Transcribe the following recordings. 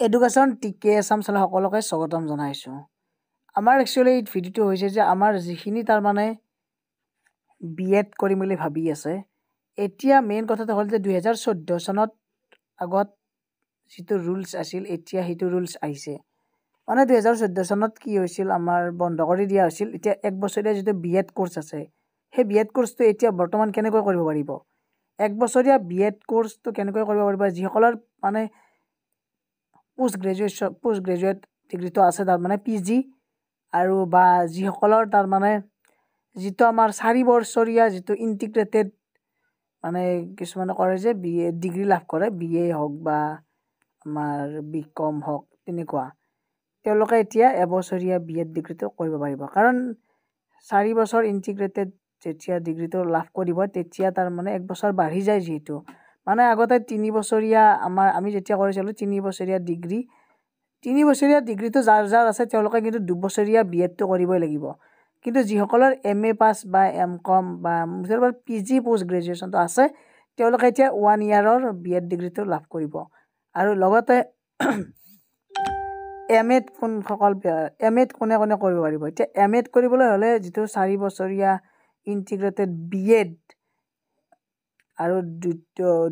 Education টিকে আছাম চালে সকলোকে স্বাগতম জনাইছোঁ। আমাৰ একচুৱেলি এই ভিডিঅ'টো হৈছে যে আমাৰ যিখিনি তাৰমানে BEd কৰিম বুলি ভাবি আছে, এতিয়া মেইন কথাটো হ'ল যে 2014 চনত আগত যিটো ৰুলছ আছিল এতিয়া সেইটো ৰুলছ আহিছে। মানে 2014 চনত কি হৈছিল, আমাৰ বন্ধ কৰি দিয়া হৈছিল। এতিয়া 1 বছৰীয়া যিটো BEd কোৰ্চ আছে, সেই BEd কোৰ্চটো এতিয়া বৰ্তমান কেনেকৈ কৰিব পাৰিব? 1 বছৰীয়া BEd কোৰ্চটো কেনেকৈ কৰিব পাৰিব? যিসকলৰ মানে পোষ্ট গ্ৰেজুৱেট ডিগ্ৰীটো আছে, তাৰমানে PG, আৰু বা যিসকলৰ তাৰমানে যিটো আমাৰ 4 বছৰীয়া যিটো ইণ্টিগ্ৰেটেড মানে কিছুমানে কৰে যে BA ডিগ্ৰী লাভ কৰে, BA হওক বা আমাৰ BCom হওক, তেনেকুৱা তেওঁলোকে এতিয়া এবছৰীয়া BEd ডিগ্ৰীটো কৰিব পাৰিব। কাৰণ 4 বছৰ ইণ্টিগ্ৰেটেড যেতিয়া ডিগ্ৰীটো লাভ কৰিব তেতিয়া তাৰমানে 1 বছৰ বাঢ়ি যায়। যিহেতু মানে আগতে 3 বছৰীয়া আমি যেতিয়া কৰিছিলোঁ 3 বছৰীয়া ডিগ্ৰী, 3 বছৰীয়া ডিগ্ৰীটো যাৰ আছে তেওঁলোকে কিন্তু 2 বছৰীয়া BEdটো কৰিবই লাগিব। কিন্তু যিসকলৰ MA পাছ বা MCom বা PG পোষ্ট গ্ৰেজুৱেশ্যনটো আছে, তেওঁলোকে এতিয়া 1 ইয়াৰৰ BEd ডিগ্ৰীটো লাভ কৰিব। আৰু লগতে MAd কোনে কৰিব পাৰিব? এতিয়া MAd কৰিবলৈ হ'লে যিটো 4 বছৰীয়া ইণ্টিগ্ৰেটেড BEd আৰু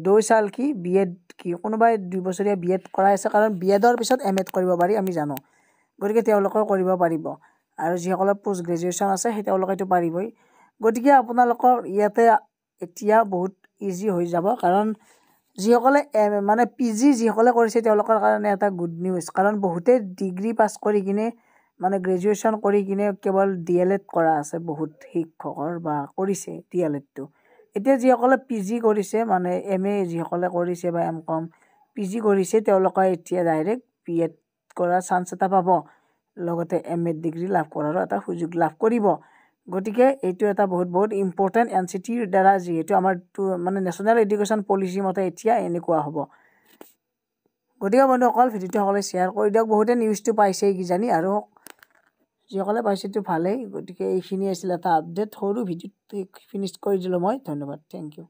2 সাল কি BEd কি, কোনোবাই 2 বছৰীয়া BEd কৰাই আছে, কাৰণ BEdৰ পিছত MAd কৰিব পাৰি আমি জানো। গতিকে তেওঁলোকেও কৰিব পাৰিব। আৰু যিসকলৰ পোষ্ট গ্ৰেজুৱেশ্যন আছে সেই তেওঁলোকেতো পাৰিবই। গতিকে আপোনালোকৰ ইয়াতে এতিয়া বহুত ইজি হৈ যাব, কাৰণ যিসকলে মানে PG যিসকলে কৰিছে তেওঁলোকৰ কাৰণে এটা গুড নিউজ। কাৰণ বহুতে ডিগ্ৰী পাছ কৰি কিনে মানে গ্ৰেজুৱেশ্যন কৰি কিনে কেৱল DLED কৰা আছে, বহুত শিক্ষকৰ বা কৰিছে DLEDটো। এতিয়া যিসকলে PG কৰিছে, মানে MA যিসকলে কৰিছে বা MCom PG কৰিছে, তেওঁলোকে এতিয়া ডাইৰেক্ট BEd কৰাৰ চান্স এটা পাব, লগতে MAd ডিগ্ৰী লাভ কৰাৰো এটা সুযোগ লাভ কৰিব। গতিকে এইটো এটা বহুত ইম্পৰ্টেণ্ট NCTৰ দ্বাৰা, যিহেতু আমাৰ মানে নেশ্যনেল এডুকেশ্যন পলিচি মতে এতিয়া এনেকুৱা হ'ব। গতিকে বন্ধুসকল, ভিডিঅ'টো সকলোৱে শ্বেয়াৰ কৰি দিয়ক। বহুতে নিউজটো পাইছেই কিজানি, আৰু যিসকলে পাইছেতো ভালেই। গতিকে এইখিনি আছিল এটা আপডেট, সৰু ভিডিঅ'টো ফিনিছ কৰি দিলোঁ মই। ধন্যবাদ, থেংক ইউ।